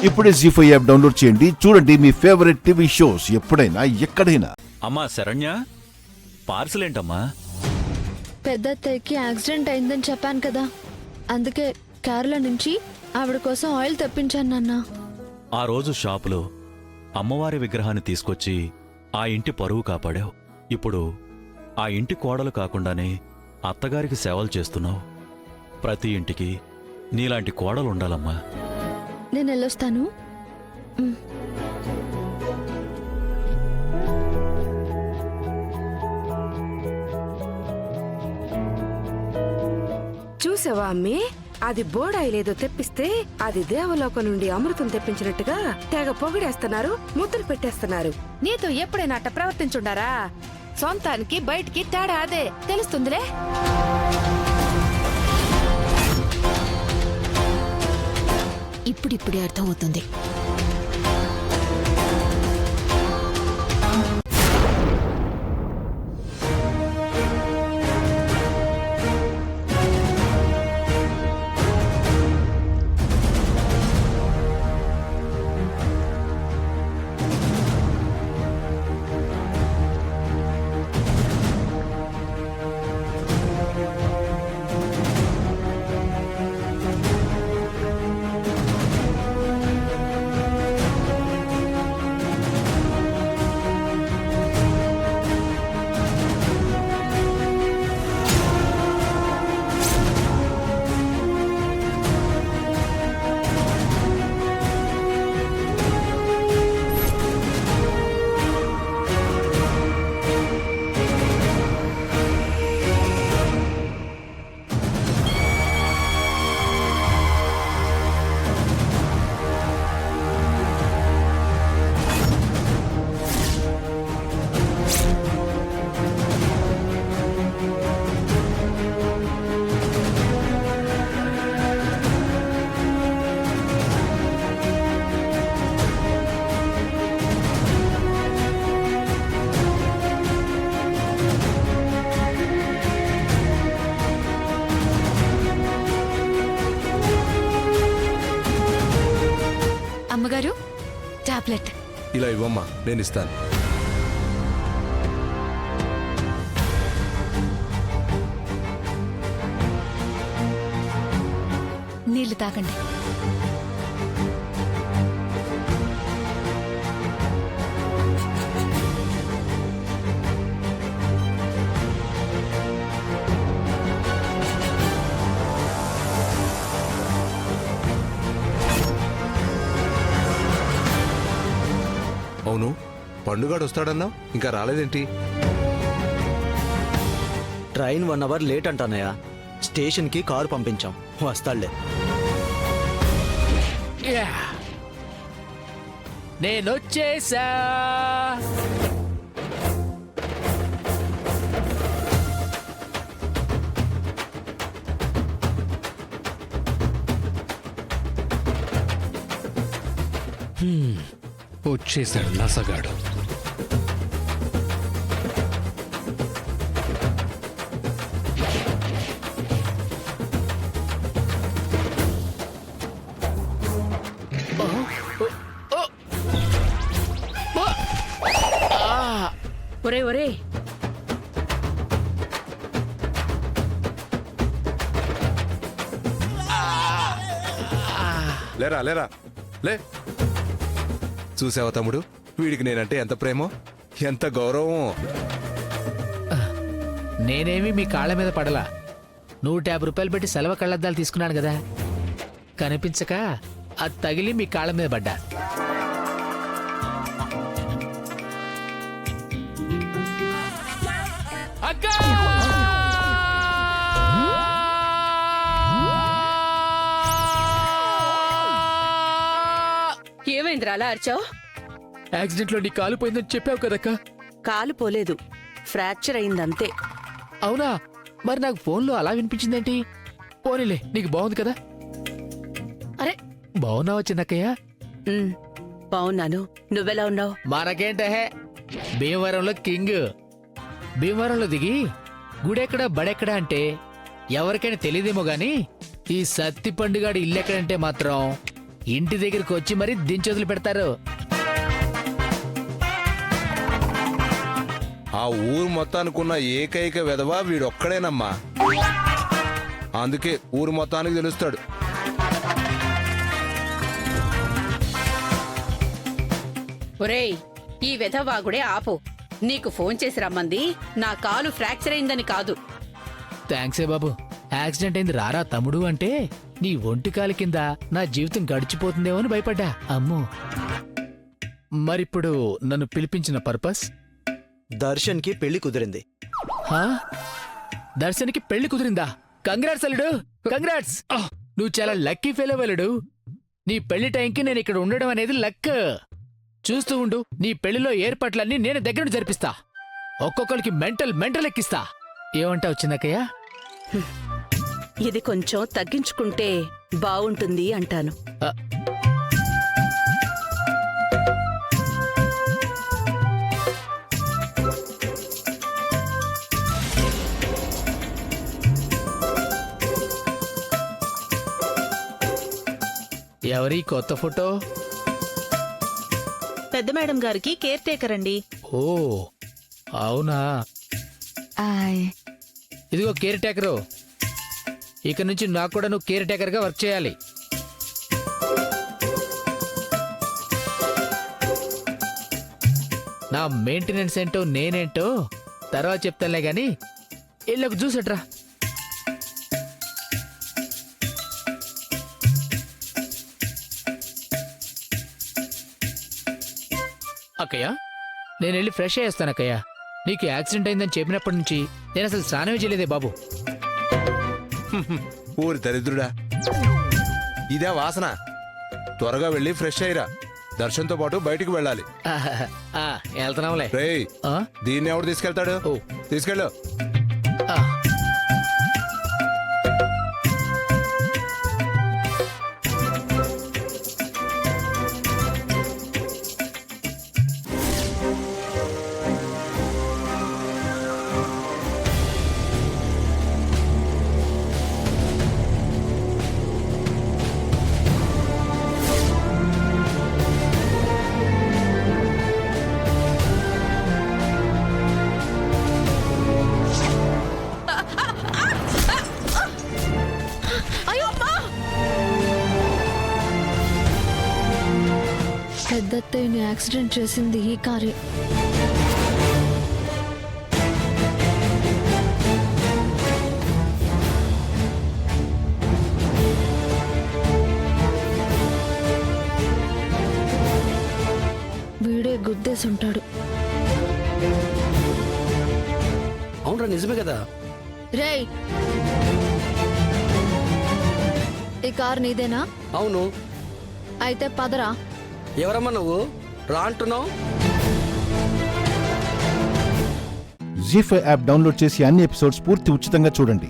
ఇప్పుడే జీ5 app download చేయండి. చూడండి మీ ఫేవరెట్ టీవీ షోస్ ఎప్పుడైనా ఎక్కడైనా. అమ్మా శరణ్య, పార్సల్ ఏంటమ్మా? పెద్దత్తయ్యకి యాక్సిడెంట్ అయిందని చెప్పాను కదా, అందుకే కేరళ నుంచి ఆవిడ కోసం ఆయిల్ తెప్పించాను నాన్న. ఆ రోజు షాపులో అమ్మవారి విగ్రహాన్ని తీసుకొచ్చి ఆ ఇంటి పరువు కాపాడావు. ఇప్పుడు ఆ ఇంటి కోడలు కాకుండానే అత్తగారికి సేవలు చేస్తున్నావు. ప్రతి ఇంటికి నీలాంటి కోడలు ఉండాలమ్మా. నేను వెళ్ళొస్తాను. చూసావా అమ్మి, అది బోడాయిలేదో తెప్పిస్తే అది దేవలోకం నుండి అమృతం తెప్పించినట్టుగా తెగ పొగిడేస్తున్నారు, ముద్దులు పెట్టేస్తున్నారు. నీతో ఎప్పుడైనా అట్ట ప్రవర్తించుండారా? సొంతానికి బయటికి తేడా అదే తెలుస్తుందిలే. ఇప్పుడిప్పుడే అర్థమవుతుంది. అమ్మగారు, టాబ్లెట్ ఇలా ఇవ్వమ్మా, నేను ఇస్తాను. నీళ్లు తాగండి. అవును, పండుగాడు వస్తాడన్నావు, ఇంకా రాలేదేంటి? ట్రైన్ 1 అవర్ లేట్ అంటానయ్యా. స్టేషన్కి కారు పంపించాం, వస్తాడులే. నేనొచ్చేసా. వచ్చేసాడు నసగాడు. ఒరే ఒరే, లేరా లేరా లే. చూసావా తమ్ముడు, వీడికి నేనంటే ఎంత ప్రేమో, ఎంత గౌరవం. నేనేమి మీ కాళ్ళ మీద పడలా. 150 రూపాయలు పెట్టి సెలవు కళ్ళద్దాలు తీసుకున్నాను కదా, కనిపించక అది తగిలి మీ కాళ్ళ మీద పడ్డా. అక్కా! ఏమైందిరా అలా అరిచావు? యాక్సిడెంట్ లో నీ కాలు పోయిందని చెప్పావు కదక్కా. కాలు పోలేదు, ఫ్రాక్చర్ అయిందంతే. అవునా? మరి నాకు ఫోన్లో అలా వినిపించిందేంటి? పోనీలే, నీకు బాగుంది కదా. అరే, బాగున్నావా చిన్నక్కయ్య? బాగున్నాను, నువ్వెలా ఉన్నావు? మనకేంటే, భీమవరంలో కింగ్. భీమవరంలో దిగి గుడెక్కడ బడెక్కడ అంటే ఎవరికైనా తెలియదేమో గాని ఈ సత్తి పండుగాడి ఇల్లెక్కడంటే మాత్రం ఇంటి దగ్గరికి వచ్చి మరీ దించొదులు పెడతారు. ఆ ఊరు మొత్తానికున్న ఏకైక విధవ వీడొక్కడేనమ్మా. అందుకే ఊరు మొత్తానికి తెలుస్తాడు. ఒరేయ్, ఈ వెధవాగుడే ఆపు. నీకు ఫోన్ చేసి రమ్మంది నా కాలు ఫ్రాక్చర్ అయిందని కాదు. థ్యాంక్సే బాబు. యాక్సిడెంట్ అయింది రారా తమ్ముడు అంటే నీ ఒంటికాలి కింద నా జీవితం గడిచిపోతుందేమో అని భయపడ్డా. అమ్మో. మరిప్పుడు నన్ను పిలిపించిన పర్పస్? దర్శన్కి పెళ్లి కుదిరింది. హా? దర్శన్కి పెళ్లి కుదిరిందా? కంగ్రాట్స్ అల్లుడు, కంగ్రాట్స్. నువ్వు చాలా లక్కీ ఫెలో వెలుడు. నీ పెళ్లి టైంకి నేను ఇక్కడ ఉండడం అనేది లక్. చూస్తూ ఉండు, నీ పెళ్లిలో ఏర్పాట్లన్నీ నేను దగ్గర జరిపిస్తా. ఒక్కొక్కరికి మెంటల్ ఎక్కిస్తా. ఏమంటావు చిన్నకయ్య? ఇది కొంచెం తగ్గించుకుంటే బావుంటుంది అంటాను. ఆ, ఎవరి కొత్త ఫోటో? పెద్ద మేడం గారికి కేర్ టేకర్ అండి. ఓ అవునా. ఇదిగో కేర్ టేకరు. ఇక నుంచి నాకు కూడా నువ్వు కేర్ టేకర్గా వర్క్ చేయాలి. నా మెయింటెనెన్స్ ఏంటో నేనేంటో తర్వాత చెప్తానులే గాని ఇళ్ళకు చూసట్రా. అక్కయ్య, నేను వెళ్ళి ఫ్రెష్ అయ్యేస్తాను అక్కయ్య. నీకు యాక్సిడెంట్ అయిందని చెప్పినప్పటి నుంచి నేను అసలు స్నానమే చేయలేదే బాబు. ఊరి దరిద్రుడా, ఇదే వాసన. త్వరగా వెళ్ళి ఫ్రెష్ అయ్యిరా. దర్శన్తో పాటు బయటికి వెళ్ళాలి. వెళ్తున్నాంలే. రేయ్, ఆ? దీన్ని ఎవడు తీసుకెళ్తాడు? ఓ. తీసుకెళ్ళు. ఆ. పెద్దత్తయ్యని యాక్సిడెంట్ చేసింది ఈ కారే. వీడే గుద్దేసుంటాడు. అవునరా, నిజమే కదా. రేయ్, ఈ కార్ నీదేనా? అవును. అయితే పదరా. ఎవరమ్మా నువ్వు? రా అంటున్నావు. జీ5 యాప్ డౌన్లోడ్ చేసి అన్ని ఎపిసోడ్స్ పూర్తి ఉచితంగా చూడండి.